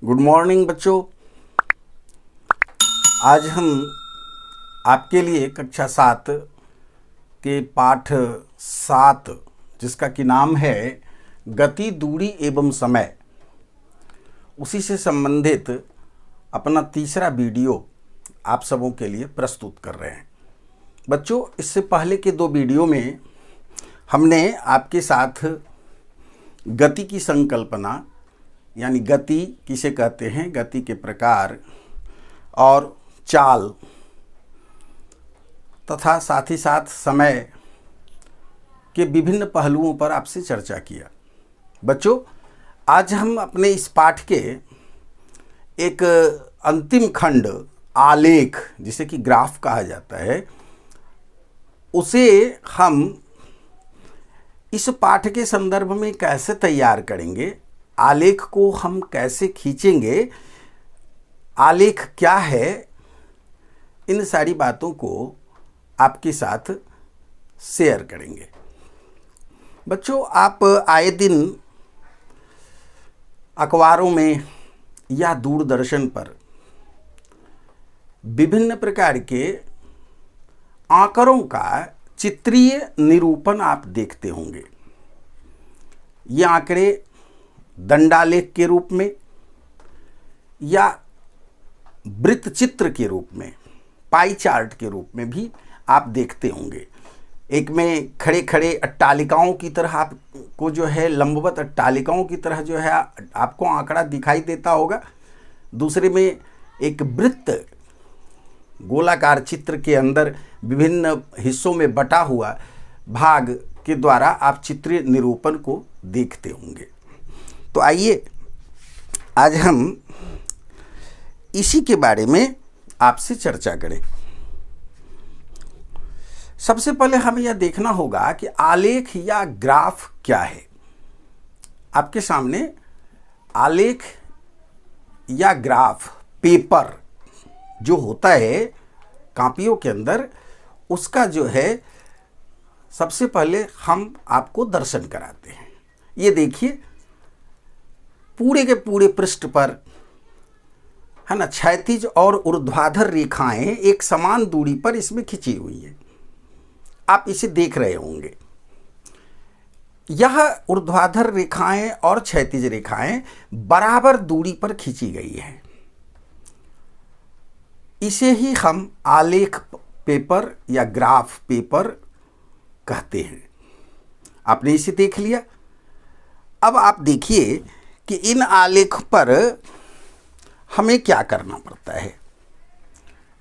Good morning बच्चों। आज हम आपके लिए कक्षा 7 के पाठ 7 जिसका कि नाम है गति, दूरी एवं समय, उसी से संबंधित अपना तीसरा वीडियो आप सबों के लिए प्रस्तुत कर रहे हैं। बच्चों, इससे पहले के 2 वीडियो में हमने आपके साथ गति की संकल्पना यानी गति किसे कहते हैं, गति के प्रकार और चाल तथा साथ ही साथ समय के विभिन्न पहलुओं पर आपसे चर्चा किया। बच्चों, आज हम अपने इस पाठ के एक अंतिम खंड आलेख, जिसे कि ग्राफ कहा जाता है, उसे हम इस पाठ के संदर्भ में कैसे तैयार करेंगे, आलेख को हम कैसे खींचेंगे, आलेख क्या है, इन सारी बातों को आपके साथ शेयर करेंगे। बच्चों, आप आए दिन अखबारों में या दूरदर्शन पर विभिन्न प्रकार के आंकड़ों का चित्रीय निरूपण आप देखते होंगे। ये आंकड़े दंडालेख के रूप में या वृत्त चित्र के रूप में, पाई चार्ट के रूप में भी आप देखते होंगे। एक में खड़े खड़े अट्टालिकाओं की तरह आपको जो है, लंबवत अट्टालिकाओं की तरह जो है आपको आंकड़ा दिखाई देता होगा। दूसरे में एक वृत्त गोलाकार चित्र के अंदर विभिन्न हिस्सों में बटा हुआ भाग के द्वारा आप चित्रीय निरूपण को देखते होंगे। तो आइए आज हम इसी के बारे में आपसे चर्चा करें। सबसे पहले हमें यह देखना होगा कि आलेख या ग्राफ क्या है। आपके सामने आलेख या ग्राफ, पेपर जो होता है कॉपियों के अंदर, उसका जो है सबसे पहले हम आपको दर्शन कराते हैं। ये देखिए, पूरे के पूरे पृष्ठ पर है ना, क्षैतिज और ऊर्ध्वाधर रेखाएं एक समान दूरी पर इसमें खिंची हुई है। आप इसे देख रहे होंगे। यह ऊर्ध्वाधर रेखाएं और क्षैतिज रेखाएं बराबर दूरी पर खींची गई है। इसे ही हम आलेख पेपर या ग्राफ पेपर कहते हैं। आपने इसे देख लिया। अब आप देखिए कि इन आलेख पर हमें क्या करना पड़ता है।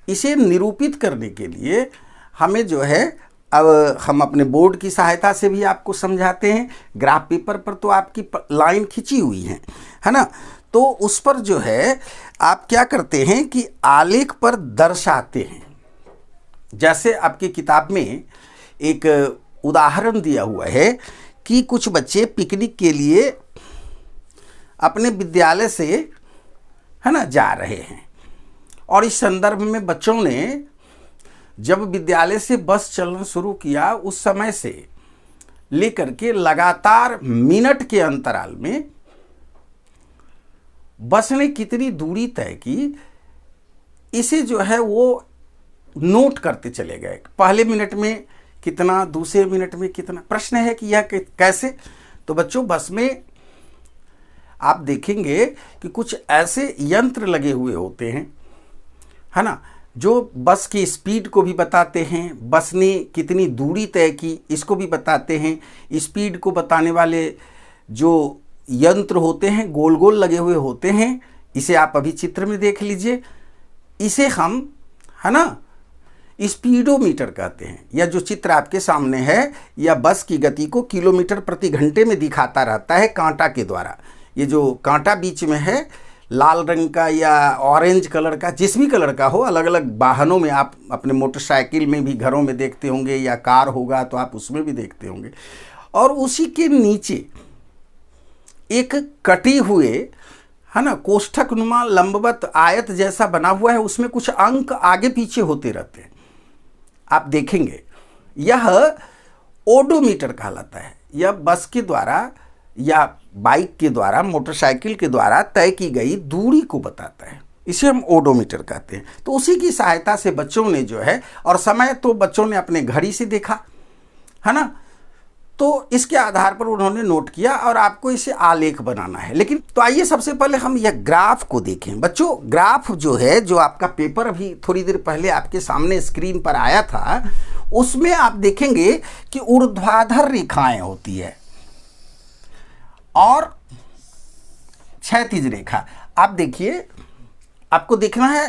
इसे निरूपित करने के लिए हमें जो है, अब हम अपने बोर्ड की सहायता से भी आपको समझाते हैं। ग्राफ पेपर पर तो आपकी लाइन खिंची हुई है ना, तो उस पर जो है आप क्या करते हैं कि आलेख पर दर्शाते हैं। जैसे आपकी किताब में एक उदाहरण दिया हुआ है कि कुछ बच्चे पिकनिक के लिए अपने विद्यालय से है ना जा रहे हैं, और इस संदर्भ में बच्चों ने जब विद्यालय से बस चलना शुरू किया, उस समय से लेकर के लगातार मिनट के अंतराल में बस ने कितनी दूरी तय की, इसे जो है वो नोट करते चले गए। पहले मिनट में कितना, दूसरे मिनट में कितना। प्रश्न है कि यह कैसे। तो बच्चों, बस में आप देखेंगे कि कुछ ऐसे यंत्र लगे हुए होते हैं, है ना, जो बस की स्पीड को भी बताते हैं, बस ने कितनी दूरी तय की इसको भी बताते हैं। स्पीड को बताने वाले जो यंत्र होते हैं गोल गोल लगे हुए होते हैं। इसे आप अभी चित्र में देख लीजिए। इसे हम है ना स्पीडोमीटर कहते हैं। यह जो चित्र आपके सामने है, यह बस की गति को किलोमीटर प्रति घंटे में दिखाता रहता है कांटा के द्वारा। ये जो कांटा बीच में है, लाल रंग का या ऑरेंज कलर का, जिस भी कलर का हो, अलग अलग वाहनों में आप अपने मोटरसाइकिल में भी घरों में देखते होंगे, या कार होगा तो आप उसमें भी देखते होंगे। और उसी के नीचे एक कटी हुए है ना कोष्ठक नुमा लंबवत आयत जैसा बना हुआ है, उसमें कुछ अंक आगे पीछे होते रहते हैं। आप देखेंगे यह ओडोमीटर कहलाता है। यह बस के द्वारा या बाइक के द्वारा, मोटरसाइकिल के द्वारा तय की गई दूरी को बताता है। इसे हम ओडोमीटर कहते हैं। तो उसी की सहायता से बच्चों ने जो है, और समय तो बच्चों ने अपने घड़ी से देखा, है ना, तो इसके आधार पर उन्होंने नोट किया और आपको इसे आलेख बनाना है। लेकिन तो आइए सबसे पहले हम यह ग्राफ को देखें। बच्चों, ग्राफ जो है, जो आपका पेपर अभी थोड़ी देर पहले आपके सामने स्क्रीन पर आया था, उसमें आप देखेंगे कि ऊर्ध्वाधर रेखाएं होती है और क्षैतिज रेखा। आप देखिए, आपको देखना है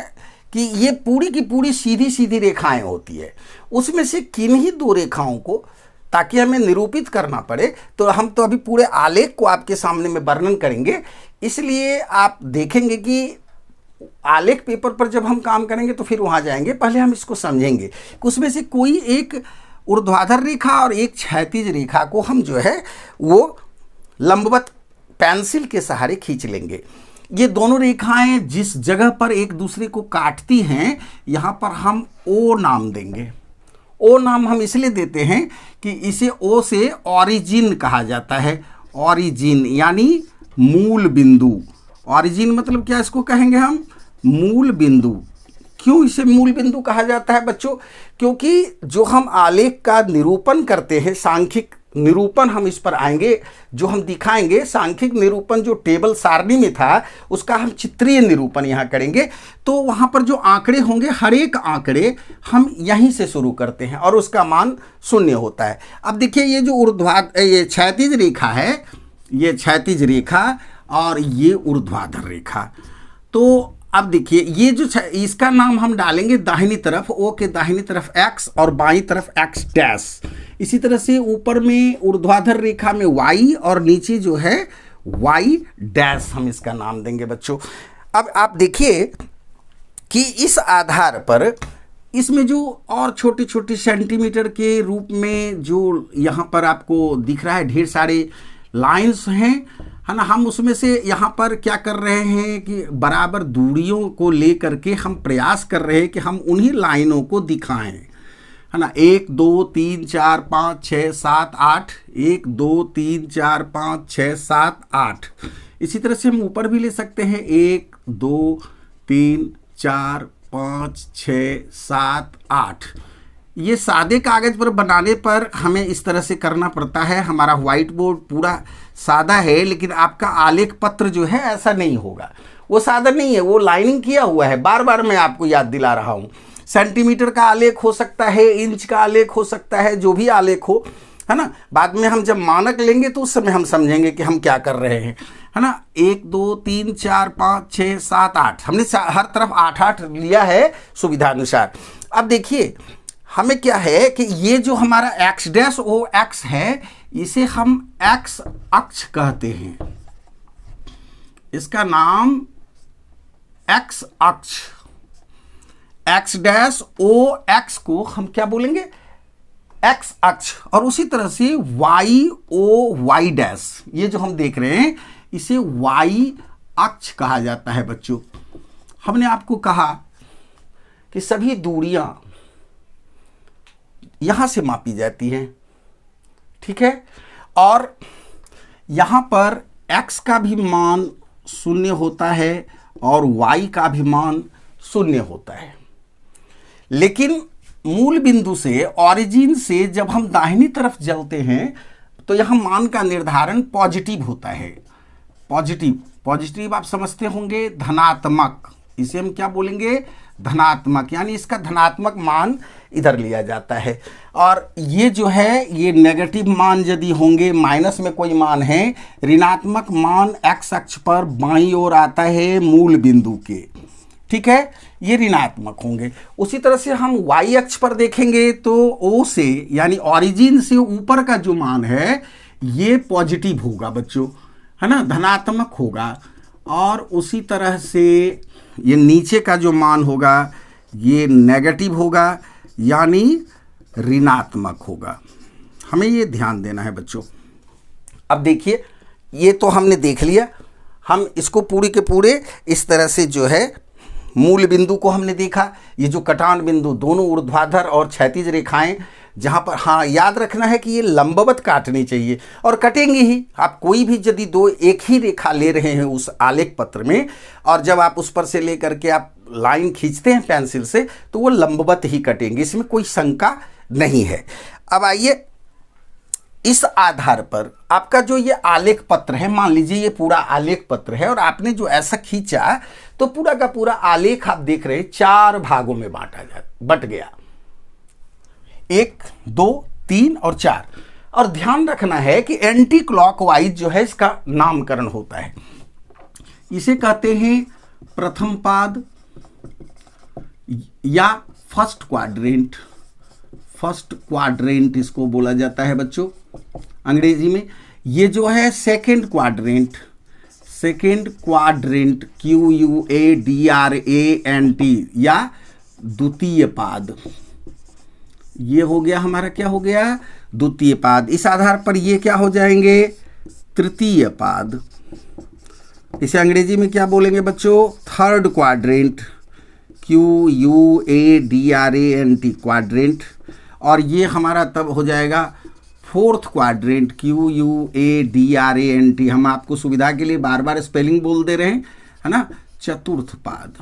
कि ये पूरी की पूरी सीधी सीधी रेखाएं होती है। उसमें से किन्हीं दो रेखाओं को, ताकि हमें निरूपित करना पड़े, तो हम तो अभी पूरे आलेख को आपके सामने में वर्णन करेंगे, इसलिए आप देखेंगे कि आलेख पेपर पर जब हम काम करेंगे तो फिर वहाँ जाएंगे। पहले हम इसको समझेंगे कि उसमें से कोई एक ऊर्ध्वाधर रेखा और एक क्षैतिज रेखा को हम जो है वो लंबवत पेंसिल के सहारे खींच लेंगे। ये दोनों रेखाएं जिस जगह पर एक दूसरे को काटती हैं, यहाँ पर हम ओ नाम देंगे। ओ नाम हम इसलिए देते हैं कि इसे ओ से ऑरिजिन कहा जाता है। ऑरिजिन यानी मूल बिंदु। ऑरिजिन मतलब क्या, इसको कहेंगे हम मूल बिंदु। क्यों इसे मूल बिंदु कहा जाता है बच्चों? क्योंकि जो हम आलेख का निरूपण करते हैं, सांख्यिक निरूपण, हम इस पर आएंगे, जो हम दिखाएंगे सांख्यिक निरूपण जो टेबल सारणी में था, उसका हम चित्रीय निरूपण यहाँ करेंगे। तो वहाँ पर जो आंकड़े होंगे, हर एक आंकड़े हम यहीं से शुरू करते हैं और उसका मान 0 होता है। अब देखिए, ये जो ये क्षैतिज रेखा है, ये क्षैतिज रेखा और ये ऊर्ध्वाधर रेखा। तो अब देखिए, ये जो इसका नाम हम डालेंगे दाहिनी तरफ, ओ के दाहिनी तरफ x और बाईं तरफ x डैश। इसी तरह से ऊपर में ऊर्ध्वाधर रेखा में y और नीचे जो है y डैश, हम इसका नाम देंगे बच्चों। अब आप देखिए कि इस आधार पर इसमें जो और छोटे छोटे सेंटीमीटर के रूप में जो यहाँ पर आपको दिख रहा है, ढेर सारे लाइंस हैं, है ना, हम उसमें से यहाँ पर क्या कर रहे हैं कि बराबर दूरियों को लेकर के हम प्रयास कर रहे हैं कि हम उन्हीं लाइनों को दिखाएं, है ना। 1 2 3 4 5 6 7 8, 1 2 3 4 5 6 7 8। इसी तरह से हम ऊपर भी ले सकते हैं, 1 2 3 4 5 6 7 8। ये सादे कागज़ पर बनाने पर हमें इस तरह से करना पड़ता है। हमारा व्हाइट बोर्ड पूरा सादा है, लेकिन आपका आलेख पत्र जो है ऐसा नहीं होगा, वो सादा नहीं है, वो लाइनिंग किया हुआ है। बार बार मैं आपको याद दिला रहा हूँ। सेंटीमीटर का आलेख हो सकता है, इंच का आलेख हो सकता है, जो भी आलेख हो, है ना। बाद में हम जब मानक लेंगे तो उस समय हम समझेंगे कि हम क्या कर रहे हैं, है ना। 1 2 3 4 5 6 7 8, हमने हर तरफ 8 लिया है सुविधानुसार। अब देखिए, हमें क्या है कि ये जो हमारा x डैश ओ x है, इसे हम x अक्ष कहते हैं। इसका नाम x अक्ष, x डैश ओ x को हम क्या बोलेंगे, x अक्ष। और उसी तरह से y ओ y डैश, ये जो हम देख रहे हैं, इसे y अक्ष कहा जाता है बच्चों। हमने आपको कहा कि सभी दूरियां यहाँ से मापी जाती हैं, ठीक है, और यहाँ पर x का भी मान 0 होता है और y का भी मान 0 होता है। लेकिन मूल बिंदु से, ऑरिजिन से जब हम दाहिनी तरफ चलते हैं तो यहाँ मान का निर्धारण पॉजिटिव होता है। पॉजिटिव आप समझते होंगे, धनात्मक। इसे हम क्या बोलेंगे, धनात्मक, यानी इसका धनात्मक मान इधर लिया जाता है। और ये जो है, ये नेगेटिव मान यदि होंगे, माइनस में कोई मान है, ऋणात्मक मान x अक्ष पर बाईं ओर आता है मूल बिंदु के, ठीक है, ये ऋणात्मक होंगे। उसी तरह से हम y अक्ष पर देखेंगे तो O से, यानी ऑरिजिन से ऊपर का जो मान है ये पॉजिटिव होगा बच्चों, है ना, धनात्मक होगा। और उसी तरह से ये नीचे का जो मान होगा ये नेगेटिव होगा, यानी ऋणात्मक होगा। हमें ये ध्यान देना है बच्चों। अब देखिए, ये तो हमने देख लिया, हम इसको पूरे के पूरे इस तरह से जो है मूल बिंदु को हमने देखा। ये जो कटान बिंदु, दोनों ऊर्ध्वाधर और क्षैतिज रेखाएं जहाँ पर, हाँ याद रखना है कि ये लंबवत काटनी चाहिए और कटेंगे ही। आप कोई भी यदि दो एक ही रेखा ले रहे हैं उस आलेख पत्र में, और जब आप उस पर से लेकर के आप लाइन खींचते हैं पेंसिल से, तो वो लंबवत ही कटेंगे, इसमें कोई शंका नहीं है। अब आइए, इस आधार पर आपका जो ये आलेख पत्र है, मान लीजिए ये पूरा आलेख पत्र है और आपने जो ऐसा खींचा तो पूरा का पूरा आलेख आप देख रहे हैं 4 भागों में बट गया, 1 2 3 और 4। और ध्यान रखना है कि एंटी क्लॉकवाइज जो है इसका नामकरण होता है। इसे कहते हैं प्रथम पाद या फर्स्ट क्वाड्रेंट। फर्स्ट क्वाड्रेंट इसको बोला जाता है बच्चों अंग्रेजी में। ये जो है second quadrant, second quadrant QUADRANT या द्वितीय पाद, ये हो गया हमारा, क्या हो गया, द्वितीय पाद। इस आधार पर ये क्या हो जाएंगे, तृतीय पाद। इसे अंग्रेजी में क्या बोलेंगे बच्चों, थर्ड क्वाड्रेंट QUADRANT क्वाड्रेंट। और ये हमारा तब हो जाएगा फोर्थ क्वाड्रेंट QUADRANT। हम आपको सुविधा के लिए बार बार स्पेलिंग बोल दे रहे हैं, है ना, चतुर्थ पाद।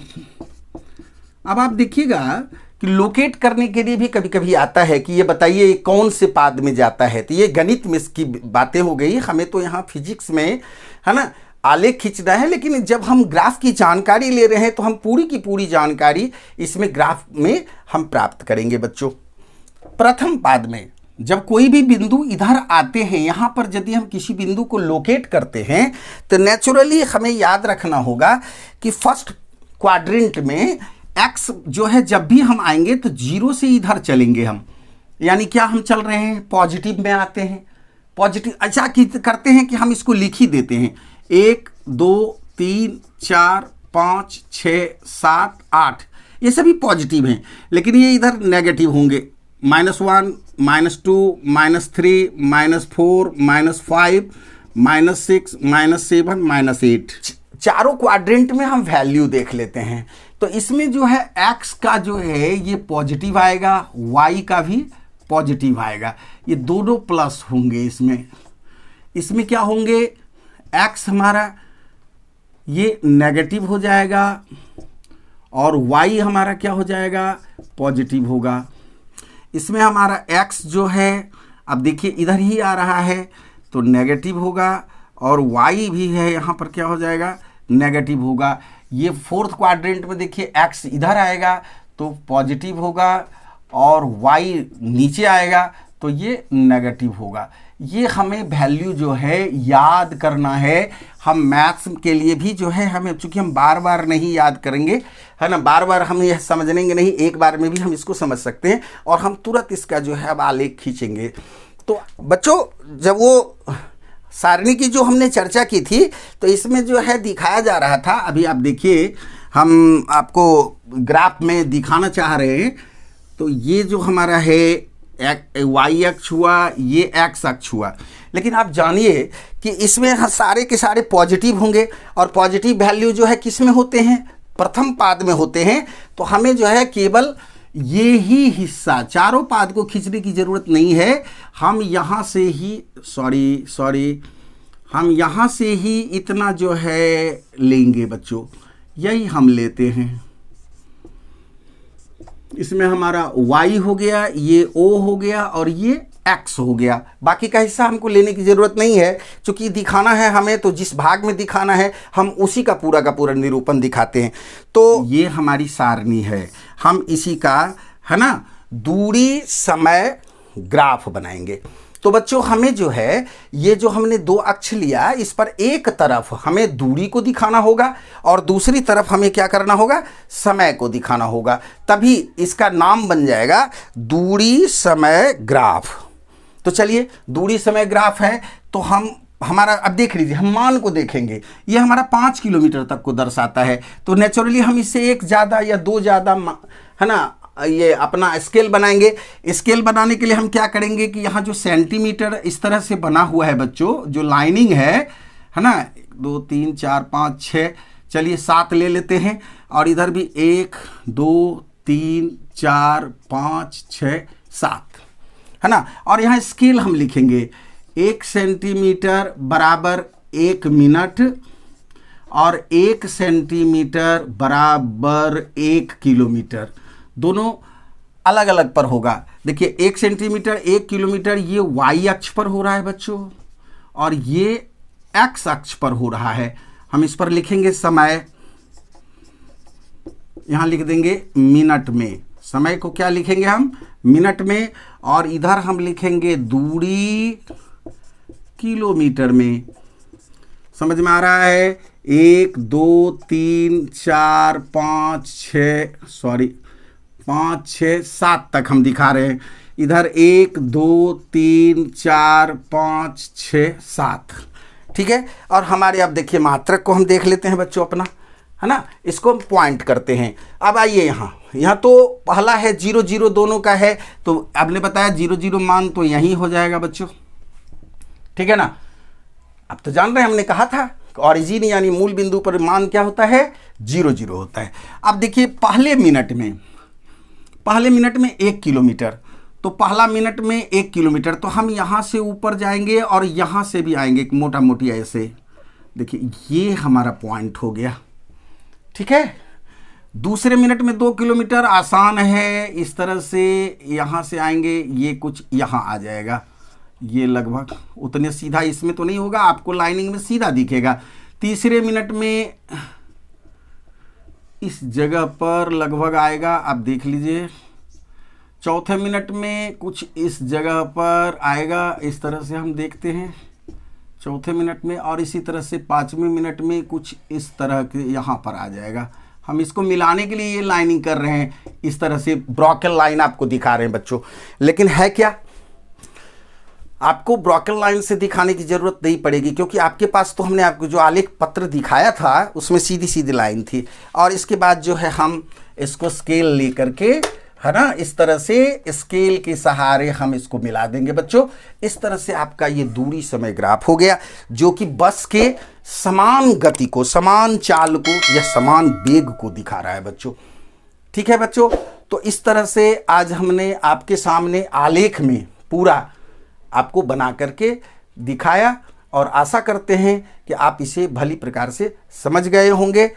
अब आप देखिएगा कि लोकेट करने के लिए भी कभी कभी आता है कि ये बताइए कौन से पाद में जाता है। तो ये गणित में इसकी बातें हो गई, हमें तो यहाँ फिजिक्स में, है ना, आलेख खींचना है। लेकिन जब हम ग्राफ की जानकारी ले रहे हैं तो हम पूरी की पूरी जानकारी इसमें ग्राफ में हम प्राप्त करेंगे बच्चों। प्रथम पाद में जब कोई भी बिंदु इधर आते हैं, यहाँ पर यदि हम किसी बिंदु को लोकेट करते हैं तो नेचुरली हमें याद रखना होगा कि फर्स्ट क्वाड्रेंट में एक्स जो है, जब भी हम आएंगे तो 0 से इधर चलेंगे हम, यानी क्या हम चल रहे हैं, पॉजिटिव में आते हैं। पॉजिटिव अच्छा करते हैं कि हम इसको लिख ही देते हैं, 1 2 3 4 5 6 7 8 ये सभी पॉजिटिव हैं, लेकिन ये इधर नेगेटिव होंगे, -1 -2 -3 -4 -5 -6 -7 -8। चारों क्वाड्रेंट में हम वैल्यू देख लेते हैं। तो इसमें जो है x का जो है ये पॉजिटिव आएगा, y का भी पॉजिटिव आएगा, ये दोनों प्लस होंगे। इसमें क्या होंगे, x हमारा ये नेगेटिव हो जाएगा और y हमारा क्या हो जाएगा, पॉजिटिव होगा। इसमें हमारा x जो है, अब देखिए इधर ही आ रहा है तो नेगेटिव होगा, और y भी है यहाँ पर क्या हो जाएगा, नेगेटिव होगा। ये फोर्थ क्वाड्रेंट में देखिए x इधर आएगा तो पॉजिटिव होगा, और y नीचे आएगा तो ये नेगेटिव होगा। ये हमें वैल्यू जो है याद करना है। हम मैथ्स के लिए भी जो है हमें, चूंकि हम बार बार नहीं याद करेंगे, है ना, बार बार हम यह समझेंगे नहीं, एक बार में भी हम इसको समझ सकते हैं और हम तुरंत इसका जो है अब आलेख खींचेंगे। तो बच्चों, जब वो सारणी की जो हमने चर्चा की थी तो इसमें जो है दिखाया जा रहा था, अभी आप देखिए हम आपको ग्राफ में दिखाना चाह रहे हैं। तो ये जो हमारा है y अक्ष हुआ, ये x अक्ष हुआ, लेकिन आप जानिए कि इसमें सारे के सारे पॉजिटिव होंगे, और पॉजिटिव वैल्यू जो है किस में होते हैं, प्रथम पाद में होते हैं। तो हमें जो है केवल ये ही हिस्सा, चारों पाद को खींचने की ज़रूरत नहीं है। हम यहाँ से ही हम यहाँ से ही इतना जो है लेंगे बच्चों, यही हम लेते हैं। इसमें हमारा y हो गया, ये o हो गया और ये x हो गया। बाकी का हिस्सा हमको लेने की ज़रूरत नहीं है, क्योंकि दिखाना है हमें तो जिस भाग में दिखाना है हम उसी का पूरा निरूपण दिखाते हैं। तो ये हमारी सारणी है, हम इसी का, है ना, दूरी समय ग्राफ बनाएंगे। तो बच्चों हमें जो है ये जो हमने 2 अक्ष लिया, इस पर एक तरफ हमें दूरी को दिखाना होगा और दूसरी तरफ हमें क्या करना होगा, समय को दिखाना होगा। तभी इसका नाम बन जाएगा दूरी समय ग्राफ। तो चलिए, दूरी समय ग्राफ है तो हमारा अब देख लीजिए, हम मान को देखेंगे, ये हमारा 5 किलोमीटर तक को दर्शाता है। तो नेचुरली हम इससे एक ज़्यादा या 2 ज़्यादा, है ना, ये अपना स्केल बनाएंगे। स्केल बनाने के लिए हम क्या करेंगे कि यहाँ जो सेंटीमीटर इस तरह से बना हुआ है बच्चों, जो लाइनिंग है ना, 2 3 4 5 6, चलिए 7 ले लेते हैं, और इधर भी 1 2 3 4 5 6 7। है ना। और यहाँ स्केल हम लिखेंगे 1 सेंटीमीटर बराबर 1 मिनट और 1 सेंटीमीटर बराबर 1 किलोमीटर, दोनों अलग अलग पर होगा। देखिए 1 सेंटीमीटर 1 किलोमीटर ये y अक्ष पर हो रहा है बच्चों, और ये x अक्ष पर हो रहा है। हम इस पर लिखेंगे समय, यहां लिख देंगे मिनट में, समय को क्या लिखेंगे हम, मिनट में, और इधर हम लिखेंगे दूरी किलोमीटर में। समझ में आ रहा है। 1 2 3 4 5 6 7 तक हम दिखा रहे हैं। इधर 1 2 3 4 5 6 7, ठीक है। और हमारे अब देखिए मात्रक को हम देख लेते हैं बच्चों अपना, है ना, इसको हम पॉइंट करते हैं। अब आइए यहाँ तो पहला है 0 0 दोनों का है, तो आपने बताया 0 0 मान तो यही हो जाएगा बच्चों, ठीक है ना। अब तो जान रहे हैं, हमने कहा था ऑरिजिन यानी मूल बिंदु पर मान क्या होता है, 0 0 होता है। अब देखिए पहले मिनट में 1 किलोमीटर, तो पहला मिनट में 1 किलोमीटर, तो हम यहाँ से ऊपर जाएंगे और यहाँ से भी आएंगे मोटा मोटी ऐसे। देखिए ये हमारा पॉइंट हो गया, ठीक है। दूसरे मिनट में 2 किलोमीटर, आसान है, इस तरह से यहाँ से आएंगे, ये कुछ यहाँ आ जाएगा, ये लगभग उतने सीधा इसमें तो नहीं होगा, आपको लाइनिंग में सीधा दिखेगा। तीसरे मिनट में इस जगह पर लगभग आएगा, आप देख लीजिए। चौथे मिनट में कुछ इस जगह पर आएगा, इस तरह से हम देखते हैं चौथे मिनट में, और इसी तरह से 5वें मिनट में कुछ इस तरह के यहाँ पर आ जाएगा। हम इसको मिलाने के लिए ये लाइनिंग कर रहे हैं, इस तरह से ब्रॉकेल लाइन आपको दिखा रहे हैं बच्चों। लेकिन है क्या, आपको ब्रॉकेल लाइन से दिखाने की जरूरत नहीं पड़ेगी, क्योंकि आपके पास तो हमने आपको जो आलेख पत्र दिखाया था उसमें सीधी सीधी लाइन थी। और इसके बाद जो है हम इसको स्केल लेकर के, है ना, इस तरह से स्केल के सहारे हम इसको मिला देंगे बच्चों। इस तरह से आपका ये दूरी समय ग्राफ हो गया, जो कि बस के समान गति को, समान चाल को या समान वेग को दिखा रहा है बच्चों, ठीक है बच्चों। तो इस तरह से आज हमने आपके सामने आलेख में पूरा आपको बना करके दिखाया, और आशा करते हैं कि आप इसे भली प्रकार से समझ गए होंगे।